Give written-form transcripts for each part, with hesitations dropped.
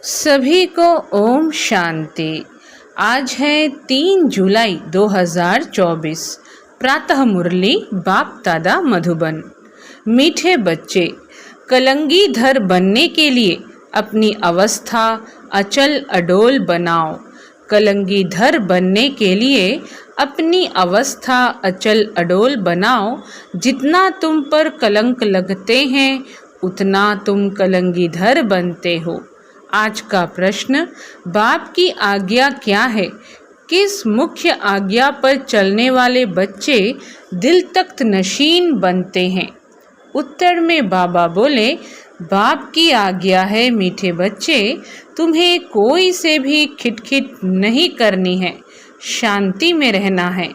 सभी को ओम शांति। आज है 3 जुलाई 2024। प्रातः मुरली बाप दादा मधुबन। मीठे बच्चे, कलंगीधर बनने के लिए अपनी अवस्था अचल अडोल बनाओ। कलंगीधर बनने के लिए अपनी अवस्था अचल अडोल बनाओ। जितना तुम पर कलंक लगते हैं उतना तुम कलंगीधर बनते हो। आज का प्रश्न, बाप की आज्ञा क्या है? किस मुख्य आज्ञा पर चलने वाले बच्चे दिल तख्त नशीन बनते हैं? उत्तर में बाबा बोले, बाप की आज्ञा है मीठे बच्चे, तुम्हें कोई से भी खिटखिट नहीं करनी है, शांति में रहना है।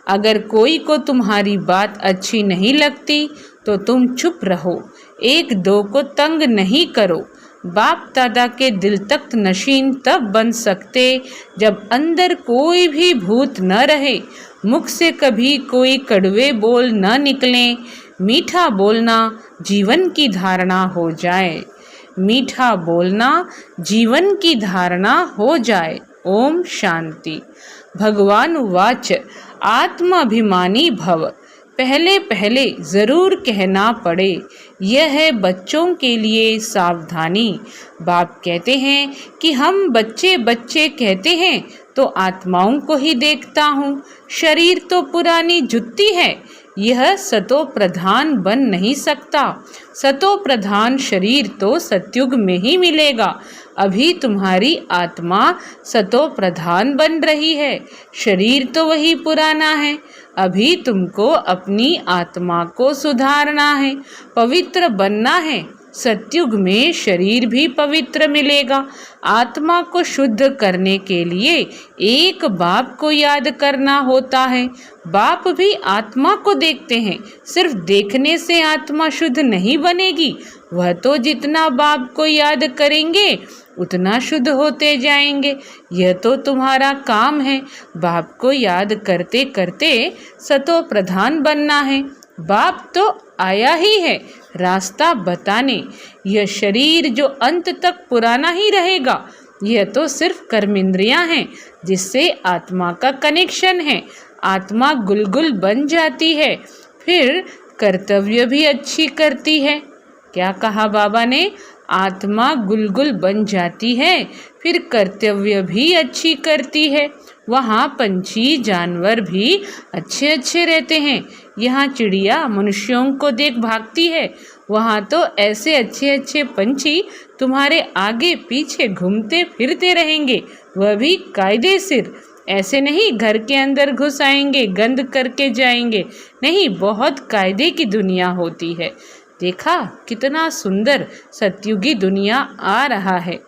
अगर कोई को तुम्हारी बात अच्छी नहीं लगती तो तुम चुप रहो, एक दो को तंग नहीं करो। बाप दादा के दिल तख्त नशीन तब बन सकते जब अंदर कोई भी भूत न रहे, मुख से कभी कोई कड़वे बोल न निकले। मीठा बोलना जीवन की धारणा हो जाए। मीठा बोलना जीवन की धारणा हो जाए। ओम शांति। भगवान वाच, आत्माभिमानी भव। पहले पहले ज़रूर कहना पड़े, यह है बच्चों के लिए सावधानी। बाप कहते हैं कि हम बच्चे बच्चे कहते हैं तो आत्माओं को ही देखता हूँ। शरीर तो पुरानी जुत्ती है, यह सतो प्रधान बन नहीं सकता। सतो प्रधान शरीर तो सतयुग में ही मिलेगा। अभी तुम्हारी आत्मा सतो प्रधान बन रही है, शरीर तो वही पुराना है। अभी तुमको अपनी आत्मा को सुधारना है, पवित्र बनना है। सतयुग में शरीर भी पवित्र मिलेगा। आत्मा को शुद्ध करने के लिए एक बाप को याद करना होता है। बाप भी आत्मा को देखते हैं, सिर्फ देखने से आत्मा शुद्ध नहीं बनेगी। वह तो जितना बाप को याद करेंगे उतना शुद्ध होते जाएंगे। यह तो तुम्हारा काम है, बाप को याद करते करते सतो प्रधान बनना है। बाप तो आया ही है रास्ता बताने। यह शरीर जो अंत तक पुराना ही रहेगा, यह तो सिर्फ कर्मेंद्रियां हैं जिससे आत्मा का कनेक्शन है। आत्मा गुलगुल बन जाती है, फिर कर्तव्य भी अच्छी करती है। क्या कहा बाबा ने? आत्मा गुलगुल बन जाती है, फिर कर्तव्य भी अच्छी करती है। वहाँ पंछी जानवर भी अच्छे अच्छे रहते हैं। यहाँ चिड़िया मनुष्यों को देख भागती है, वहाँ तो ऐसे अच्छे अच्छे पंछी तुम्हारे आगे पीछे घूमते फिरते रहेंगे, वह भी कायदे सिर। ऐसे नहीं घर के अंदर घुस आएंगे, गंद करके जाएंगे, नहीं, बहुत कायदे की दुनिया होती है। देखा कितना सुंदर सतयुगी दुनिया आ रहा है।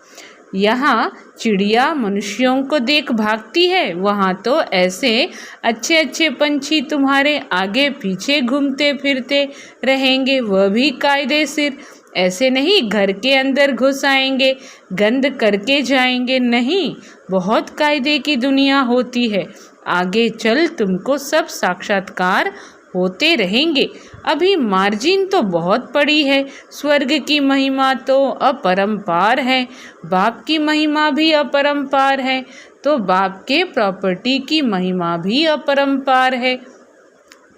यहाँ चिड़िया मनुष्यों को देख भागती है, वहाँ तो ऐसे अच्छे अच्छे पंछी तुम्हारे आगे पीछे घूमते फिरते रहेंगे, वह भी कायदे सिर। ऐसे नहीं घर के अंदर घुस आएंगे, गंद करके जाएंगे, नहीं, बहुत कायदे की दुनिया होती है। आगे चल तुमको सब साक्षात्कार होते रहेंगे। अभी मार्जिन तो बहुत पड़ी है। स्वर्ग की महिमा तो अपरंपार है, बाप की महिमा भी अपरंपार है, तो बाप के प्रॉपर्टी की महिमा भी अपरंपार है।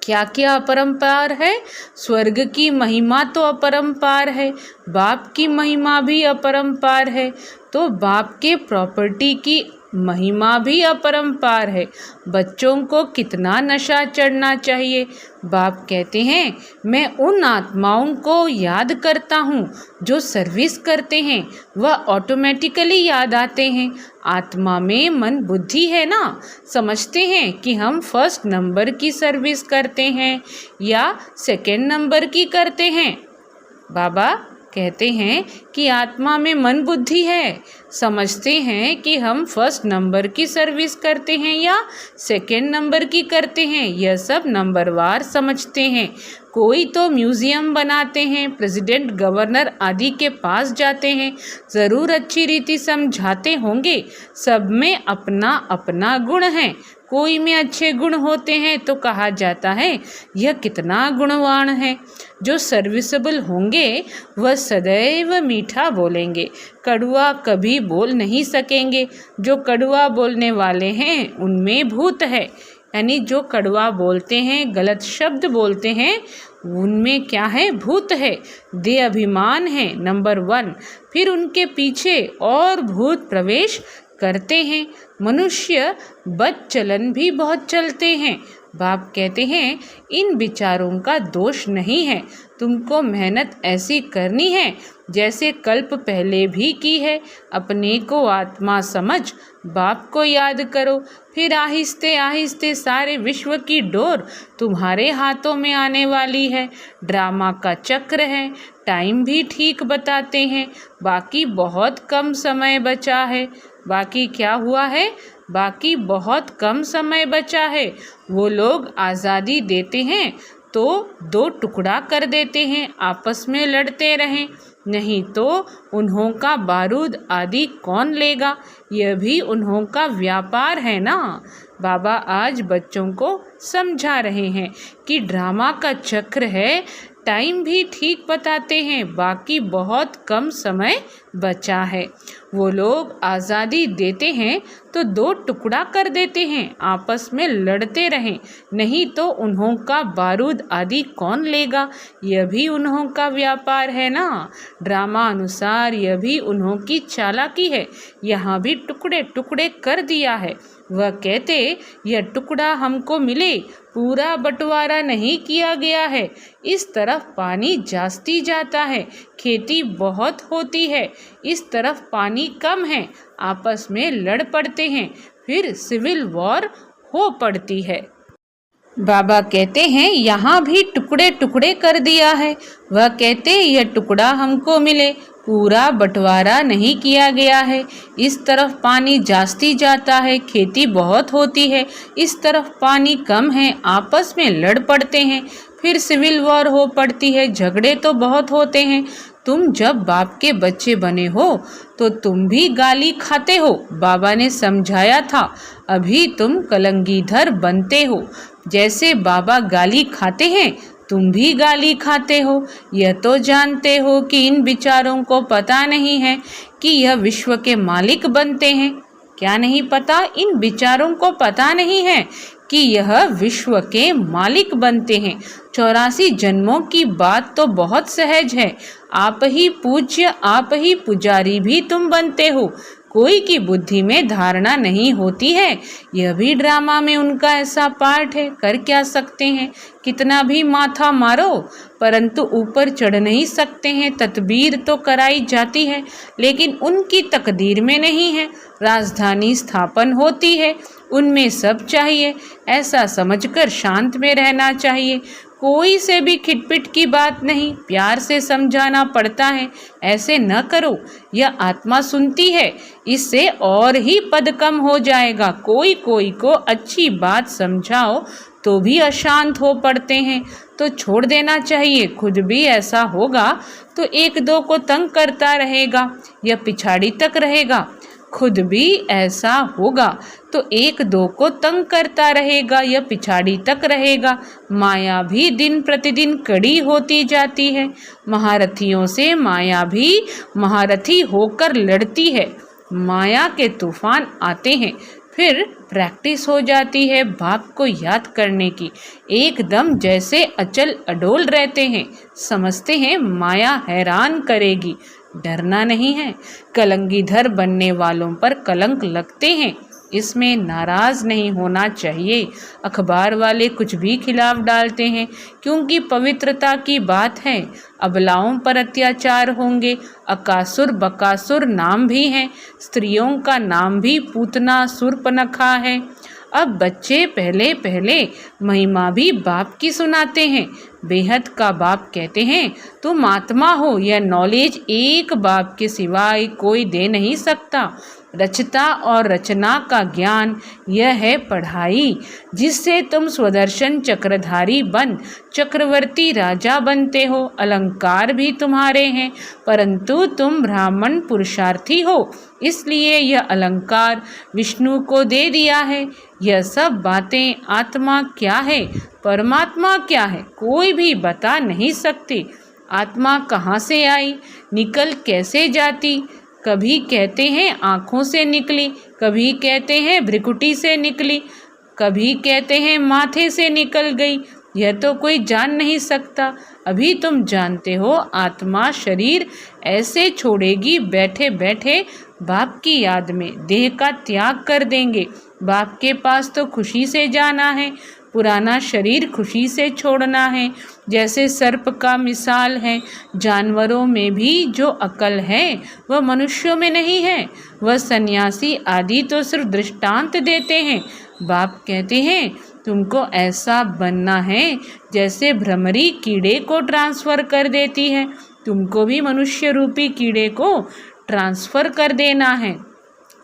क्या क्या अपरंपार है? स्वर्ग की महिमा तो अपरंपार है, बाप की महिमा भी अपरंपार है, तो बाप के प्रॉपर्टी की महिमा भी अपरंपार है। बच्चों को कितना नशा चढ़ना चाहिए। बाप कहते हैं, मैं उन आत्माओं को याद करता हूँ जो सर्विस करते हैं, वह ऑटोमेटिकली याद आते हैं। आत्मा में मन बुद्धि है ना, समझते हैं कि हम फर्स्ट नंबर की सर्विस करते हैं या सेकंड नंबर की करते हैं। बाबा कहते हैं कि आत्मा में मन बुद्धि है, समझते हैं कि हम फर्स्ट नंबर की सर्विस करते हैं या सेकंड नंबर की करते हैं, यह सब नंबरवार समझते हैं। कोई तो म्यूज़ियम बनाते हैं, प्रेसिडेंट गवर्नर आदि के पास जाते हैं, ज़रूर अच्छी रीति समझाते होंगे। सब में अपना अपना गुण है। कोई में अच्छे गुण होते हैं तो कहा जाता है यह कितना गुणवान है। जो सर्विसेबल होंगे वह सदैव मीठे मीठा बोलेंगे, कड़वा कभी बोल नहीं सकेंगे। जो कड़वा बोलने वाले हैं उनमें भूत है, यानी जो कड़वा बोलते हैं, गलत शब्द बोलते हैं, उनमें क्या है? भूत है। दे अभिमान है नंबर 1। फिर उनके पीछे और भूत प्रवेश करते हैं। मनुष्य बदचलन भी बहुत चलते हैं। बाप कहते हैं इन विचारों का दोष नहीं है, तुमको मेहनत ऐसी करनी है जैसे कल्प पहले भी की है। अपने को आत्मा समझ बाप को याद करो, फिर आहिस्ते आहिस्ते सारे विश्व की डोर तुम्हारे हाथों में आने वाली है। ड्रामा का चक्र है, टाइम भी ठीक बताते हैं। बाकी बहुत कम समय बचा है। बाकी क्या हुआ है? बाकी बहुत कम समय बचा है। वो लोग आज़ादी देते हैं तो 2 टुकड़ा कर देते हैं, आपस में लड़ते रहें, नहीं तो उन्हों का बारूद आदि कौन लेगा? यह भी उन्हों का व्यापार है ना। बाबा आज बच्चों को समझा रहे हैं कि ड्रामा का चक्र है, टाइम भी ठीक बताते हैं, बाकी बहुत कम समय बचा है। वो लोग आज़ादी देते हैं तो 2 टुकड़ा कर देते हैं, आपस में लड़ते रहें, नहीं तो उन्हों का बारूद आदि कौन लेगा? यह भी उन्हों का व्यापार है ना। ड्रामा अनुसार यह भी उन्हों की चालाकी है। यहाँ भी टुकड़े टुकड़े कर दिया है। वह कहते यह टुकड़ा हमको मिले, पूरा बंटवारा नहीं किया गया है। इस तरफ पानी जास्ती जाता है, खेती बहुत होती है, इस तरफ पानी कम है, आपस में लड़ पड़ते हैं, फिर सिविल वॉर हो पड़ती है। बाबा कहते हैं यहाँ भी टुकड़े टुकड़े कर दिया है। वह कहते यह टुकड़ा हमको मिले, पूरा बंटवारा नहीं किया गया है। इस तरफ पानी जास्ती जाता है, खेती बहुत होती है, इस तरफ पानी कम है, आपस में लड़ पड़ते हैं, फिर सिविल वॉर हो पड़ती है, झगड़े तो बहुत होते हैं। तुम जब बाप के बच्चे बने हो तो तुम भी गाली खाते हो, बाबा ने समझाया था। अभी तुम कलंगीधर बनते हो, जैसे बाबा गाली खाते हैं तुम भी गाली खाते हो। यह तो जानते हो कि इन विचारों को पता नहीं है कि यह विश्व के मालिक बनते हैं। क्या नहीं पता? इन विचारों को पता नहीं है कि यह विश्व के मालिक बनते हैं। 84 जन्मों की बात तो बहुत सहज है। आप ही पूज्य, आप ही पुजारी भी तुम बनते हो। कोई की बुद्धि में धारणा नहीं होती है। यह भी ड्रामा में उनका ऐसा पार्ट है। कर क्या सकते हैं? कितना भी माथा मारो परंतु ऊपर चढ़ नहीं सकते हैं। तदबीर तो कराई जाती है लेकिन उनकी तकदीर में नहीं है। राजधानी स्थापन होती है, उनमें सब चाहिए। ऐसा समझकर शांत में रहना चाहिए। कोई से भी खिटपिट की बात नहीं, प्यार से समझाना पड़ता है। ऐसे न करो, यह आत्मा सुनती है, इससे और ही पद कम हो जाएगा। कोई कोई को अच्छी बात समझाओ तो भी अशांत हो पड़ते हैं, तो छोड़ देना चाहिए। खुद भी ऐसा होगा तो 1-2 को तंग करता रहेगा या पिछाड़ी तक रहेगा। खुद भी ऐसा होगा तो 1-2 को तंग करता रहेगा या पिछाड़ी तक रहेगा। माया भी दिन प्रतिदिन कड़ी होती जाती है। महारथियों से माया भी महारथी होकर लड़ती है। माया के तूफान आते हैं, फिर प्रैक्टिस हो जाती है बाप को याद करने की। एकदम जैसे अचल अडोल रहते हैं, समझते हैं माया हैरान करेगी, डरना नहीं है। कलंगीधर बनने वालों पर कलंक लगते हैं, इसमें नाराज नहीं होना चाहिए। अखबार वाले कुछ भी खिलाफ डालते हैं क्योंकि पवित्रता की बात है। अबलाओं पर अत्याचार होंगे। अकासुर बकासुर नाम भी हैं, स्त्रियों का नाम भी पूतना शूर्पणखा है। अब बच्चे पहले पहले महिमा भी बाप की सुनाते हैं। बेहद का बाप कहते हैं तुम आत्मा हो, यह नॉलेज एक बाप के सिवाय कोई दे नहीं सकता। रचता और रचना का ज्ञान यह है पढ़ाई, जिससे तुम स्वदर्शन चक्रधारी बन चक्रवर्ती राजा बनते हो। अलंकार भी तुम्हारे हैं परंतु तुम ब्राह्मण पुरुषार्थी हो, इसलिए यह अलंकार विष्णु को दे दिया है। यह सब बातें आत्मा क्या है, परमात्मा क्या है, कोई भी बता नहीं सकती। आत्मा कहाँ से आई, निकल कैसे जाती। कभी कहते हैं आँखों से निकली, कभी कहते हैं भ्रिकुटी से निकली, कभी कहते हैं माथे से निकल गई। यह तो कोई जान नहीं सकता। अभी तुम जानते हो आत्मा शरीर ऐसे छोड़ेगी, बैठे बैठे बाप की याद में देह का त्याग कर देंगे। बाप के पास तो खुशी से जाना है, पुराना शरीर खुशी से छोड़ना है। जैसे सर्प का मिसाल है, जानवरों में भी जो अकल है वह मनुष्यों में नहीं है। वह सन्यासी आदि तो सिर्फ दृष्टांत देते हैं। बाप कहते हैं तुमको ऐसा बनना है जैसे भ्रमरी कीड़े को ट्रांसफ़र कर देती है, तुमको भी मनुष्य रूपी कीड़े को ट्रांसफ़र कर देना है।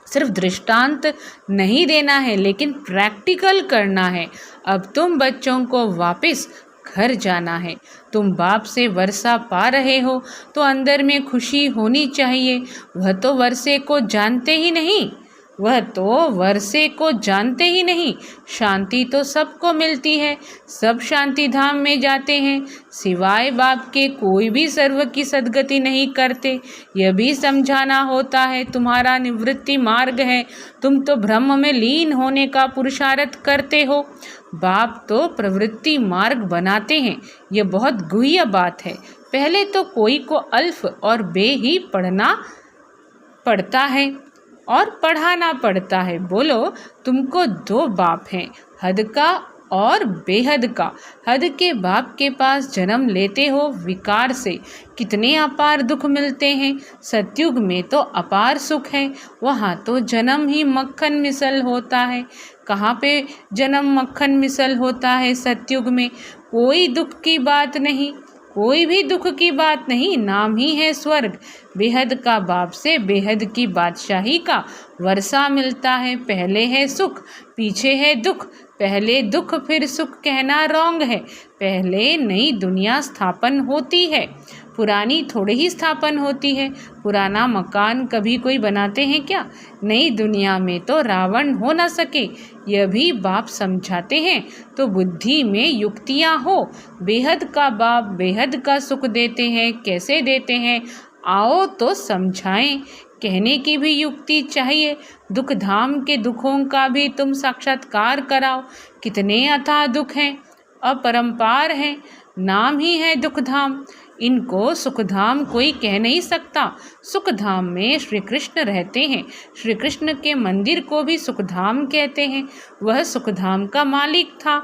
सिर्फ दृष्टांत नहीं देना है, लेकिन प्रैक्टिकल करना है। अब तुम बच्चों को वापस घर जाना है। तुम बाप से वर्षा पा रहे हो तो अंदर में खुशी होनी चाहिए। वह तो वर्षे को जानते ही नहीं, वह तो वर्षे को जानते ही नहीं। शांति तो सबको मिलती है, सब शांति धाम में जाते हैं। सिवाय बाप के कोई भी सर्व की सद्गति नहीं करते। यह भी समझाना होता है तुम्हारा निवृत्ति मार्ग है, तुम तो ब्रह्म में लीन होने का पुरुषार्थ करते हो। बाप तो प्रवृत्ति मार्ग बनाते हैं। यह बहुत गुह्य बात है। पहले तो कोई को अल्फ और बे ही पढ़ना पड़ता है और पढ़ाना पड़ता है। बोलो, तुमको दो बाप हैं, हद का और बेहद का। हद के बाप के पास जन्म लेते हो विकार से, कितने अपार दुख मिलते हैं। सतयुग में तो अपार सुख है, वहाँ तो जन्म ही मक्खन मिसल होता है। कहाँ पे जन्म मक्खन मिसल होता है सतयुग में? कोई दुख की बात नहीं, कोई भी दुख की बात नहीं, नाम ही है स्वर्ग। बेहद का बाप से बेहद की बादशाही का वर्षा मिलता है। पहले है सुख, पीछे है दुख। पहले दुख फिर सुख कहना रॉन्ग है। पहले नई दुनिया स्थापन होती है, पुरानी थोड़ी ही स्थापन होती है। पुराना मकान कभी कोई बनाते हैं क्या? नई दुनिया में तो रावण हो न सके, यह भी बाप समझाते हैं। तो बुद्धि में युक्तियाँ हो। बेहद का बाप बेहद का सुख देते हैं। कैसे देते हैं? आओ तो समझाएं। कहने की भी युक्ति चाहिए। दुख धाम के दुखों का भी तुम साक्षात्कार कराओ। कितने अथाह दुख हैं, अपरंपार हैं, नाम ही है दुख धाम। इनको सुखधाम कोई कह नहीं सकता। सुखधाम में श्री कृष्ण रहते हैं। श्री कृष्ण के मंदिर को भी सुखधाम कहते हैं। वह सुखधाम का मालिक था,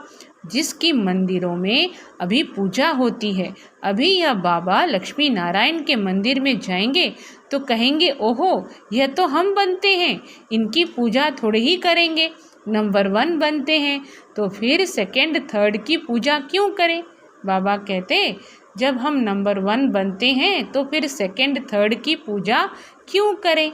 जिसकी मंदिरों में अभी पूजा होती है। अभी यह बाबा लक्ष्मी नारायण के मंदिर में जाएंगे तो कहेंगे, ओहो, यह तो हम बनते हैं, इनकी पूजा थोड़ी ही करेंगे। नंबर 1 बनते हैं तो फिर सेकंड थर्ड की पूजा क्यों करें? बाबा कहते, जब हम नंबर 1 बनते हैं तो फिर सेकंड थर्ड की पूजा क्यों करें?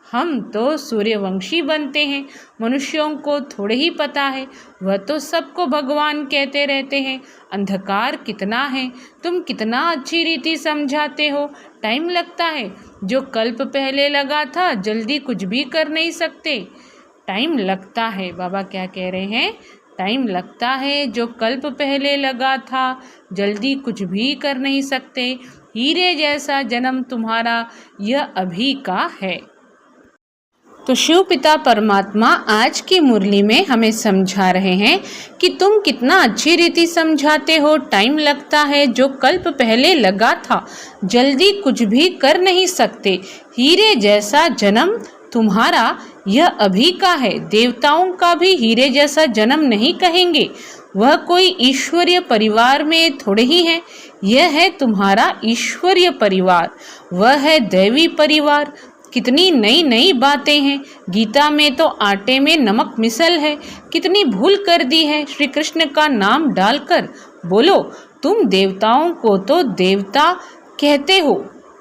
हम तो सूर्यवंशी बनते हैं। मनुष्यों को थोड़े ही पता है, वह तो सबको भगवान कहते रहते हैं। अंधकार कितना है, तुम कितना अच्छी रीति समझाते हो। टाइम लगता है, जो कल्प पहले लगा था जल्दी कुछ भी कर नहीं सकते। टाइम लगता है, बाबा क्या कह रहे हैं? टाइम लगता है, जो कल्प पहले लगा था जल्दी कुछ भी कर नहीं सकते। हीरे जैसा जन्म तुम्हारा यह अभी का है। तो शिव पिता परमात्मा आज की मुरली में हमें समझा रहे हैं कि तुम कितना अच्छी रीति समझाते हो। टाइम लगता है, जो कल्प पहले लगा था जल्दी कुछ भी कर नहीं सकते। हीरे जैसा जन्म तुम्हारा यह अभी का है। देवताओं का भी हीरे जैसा जन्म नहीं कहेंगे, वह कोई ईश्वरीय परिवार में थोड़े ही है। यह है तुम्हारा ईश्वरीय परिवार, वह है दैवी परिवार। कितनी नई नई बातें हैं। गीता में तो आटे में नमक मिसल है, कितनी भूल कर दी है श्री कृष्ण का नाम डालकर। बोलो, तुम देवताओं को तो देवता कहते हो,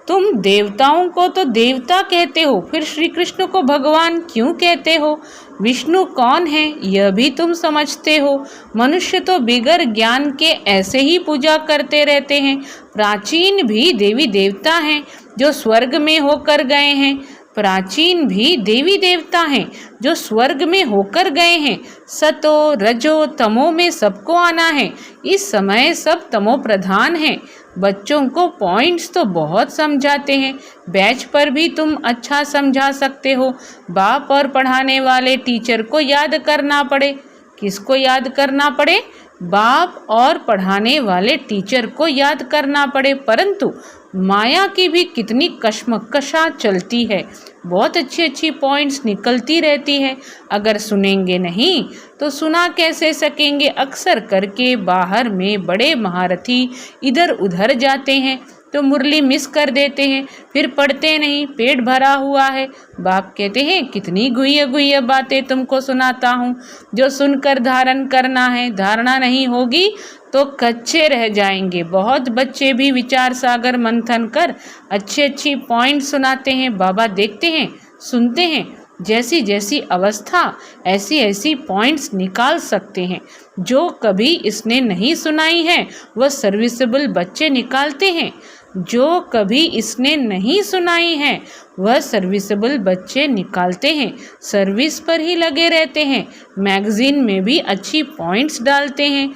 तुम देवताओं को तो देवता कहते हो, फिर श्री कृष्ण को भगवान क्यों कहते हो? विष्णु कौन है यह भी तुम समझते हो। मनुष्य तो बिगर ज्ञान के ऐसे ही पूजा करते रहते हैं। प्राचीन भी देवी देवता हैं जो स्वर्ग में होकर गए हैं। प्राचीन भी देवी देवता हैं जो स्वर्ग में होकर गए हैं। सतो रजो तमो में सबको आना है। इस समय सब तमो प्रधान हैं। बच्चों को पॉइंट्स तो बहुत समझाते हैं, बैच पर भी तुम अच्छा समझा सकते हो। बाप और पढ़ाने वाले टीचर को याद करना पड़े। किसको याद करना पड़े? बाप और पढ़ाने वाले टीचर को याद करना पड़े। परंतु माया की भी कितनी कशमकशा चलती है, बहुत अच्छी अच्छी पॉइंट्स निकलती रहती है। अगर सुनेंगे नहीं तो सुना कैसे सकेंगे? अक्सर करके बाहर में बड़े महारथी इधर उधर जाते हैं तो मुरली मिस कर देते हैं, फिर पढ़ते नहीं, पेट भरा हुआ है। बाप कहते हैं कितनी गुह्य गुह्य बातें तुमको सुनाता हूँ, जो सुनकर धारण करना है। धारणा नहीं होगी तो कच्चे रह जाएंगे। बहुत बच्चे भी विचार सागर मंथन कर अच्छी अच्छी पॉइंट सुनाते हैं। बाबा देखते हैं, सुनते हैं, जैसी जैसी अवस्था ऐसी ऐसी पॉइंट्स निकाल सकते हैं। जो कभी इसने नहीं सुनाई है वह सर्विसेबल बच्चे निकालते हैं। जो कभी इसने नहीं सुनाई है वह सर्विसेबल बच्चे निकालते हैं, सर्विस पर ही लगे रहते हैं, मैगजीन में भी अच्छी पॉइंट्स डालते हैं।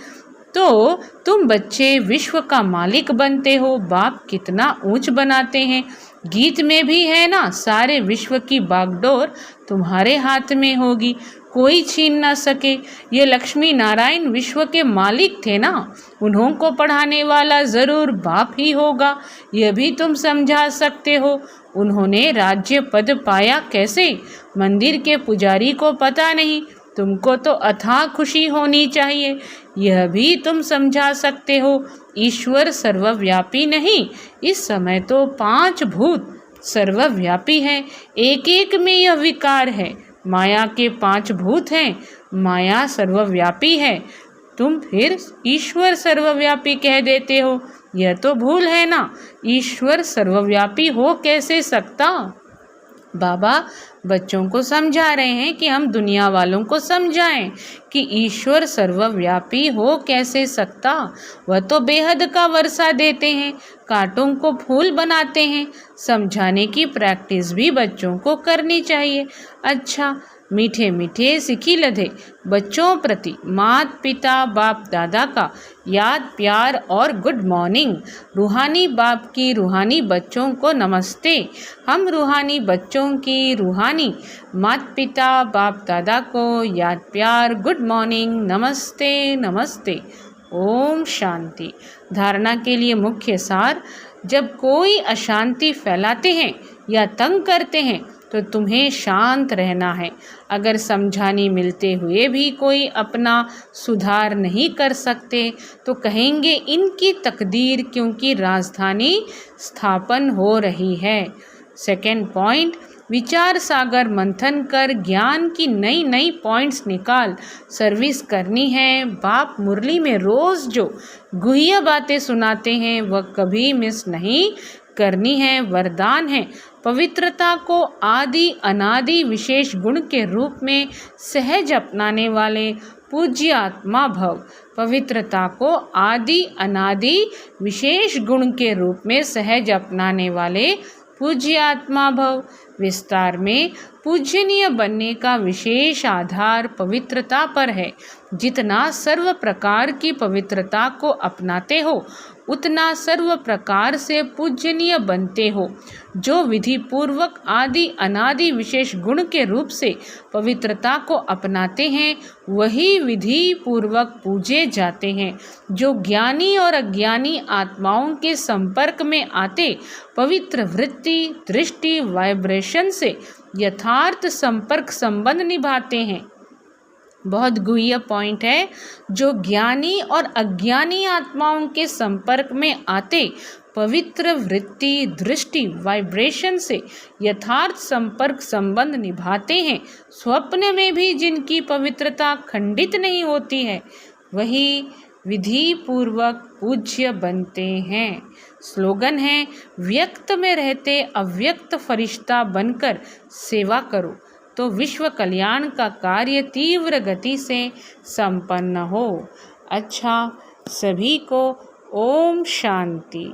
तो तुम बच्चे विश्व का मालिक बनते हो। बाप कितना ऊंच बनाते हैं। गीत में भी है ना, सारे विश्व की बागडोर तुम्हारे हाथ में होगी, कोई छीन ना सके। ये लक्ष्मी नारायण विश्व के मालिक थे ना, उन्हों को पढ़ाने वाला ज़रूर बाप ही होगा। यह भी तुम समझा सकते हो। उन्होंने राज्य पद पाया कैसे? मंदिर के पुजारी को पता नहीं, तुमको तो अथाह खुशी होनी चाहिए। यह भी तुम समझा सकते हो। ईश्वर सर्वव्यापी नहीं, इस समय तो 5 भूत सर्वव्यापी हैं, एक एक में यह विकार है। माया के 5 भूत हैं, माया सर्वव्यापी है, तुम फिर ईश्वर सर्वव्यापी कह देते हो। यह तो भूल है ना, ईश्वर सर्वव्यापी हो कैसे सकता? बाबा बच्चों को समझा रहे हैं कि हम दुनिया वालों को समझाएं कि ईश्वर सर्वव्यापी हो कैसे सकता। वह तो बेहद का वर्षा देते हैं, कांटों को फूल बनाते हैं। समझाने की प्रैक्टिस भी बच्चों को करनी चाहिए। अच्छा, मीठे मीठे सिखी लधे बच्चों प्रति माता पिता बाप दादा का याद प्यार और गुड मॉर्निंग। रूहानी बाप की रूहानी बच्चों को नमस्ते। हम रूहानी बच्चों की रूहानी माता पिता बाप दादा को याद प्यार गुड मॉर्निंग, नमस्ते नमस्ते। ओम शांति। धारणा के लिए मुख्य सार, जब कोई अशांति फैलाते हैं या तंग करते हैं तो तुम्हें शांत रहना है। अगर समझाने मिलते हुए भी कोई अपना सुधार नहीं कर सकते तो कहेंगे इनकी तकदीर, क्योंकि राजधानी स्थापन हो रही है। सेकंड पॉइंट, विचार सागर मंथन कर ज्ञान की नई नई पॉइंट्स निकाल सर्विस करनी है। बाप मुरली में रोज़ जो गुह्य बातें सुनाते हैं वह कभी मिस नहीं करनी है। वरदान है, पवित्रता को आदि अनादि विशेष गुण के रूप में सहज अपनाने वाले पूज्य आत्मा भव। पवित्रता को आदि अनादि विशेष गुण के रूप में सहज अपनाने वाले पूज्य आत्मा भव। विस्तार में पूजनीय बनने का विशेष आधार पवित्रता पर है। जितना सर्व प्रकार की पवित्रता को अपनाते हो उतना सर्व प्रकार से पूजनीय बनते हो। जो विधि पूर्वक आदि अनादि विशेष गुण के रूप से पवित्रता को अपनाते हैं वही विधि पूर्वक पूजे जाते हैं। जो ज्ञानी और अज्ञानी आत्माओं के संपर्क में आते पवित्र वृत्ति दृष्टि वाइब्रेशन से यथार्थ संपर्क संबंध निभाते हैं। बहुत गुह्य पॉइंट है। जो ज्ञानी और अज्ञानी आत्माओं के संपर्क में आते पवित्र वृत्ति दृष्टि वाइब्रेशन से यथार्थ संपर्क संबंध निभाते हैं, स्वप्न में भी जिनकी पवित्रता खंडित नहीं होती है वही विधि पूर्वक पूज्य बनते हैं। स्लोगन है, व्यक्त में रहते अव्यक्त फरिश्ता बनकर सेवा करो तो विश्व कल्याण का कार्य तीव्र गति से संपन्न हो। अच्छा, सभी को ओम शांति।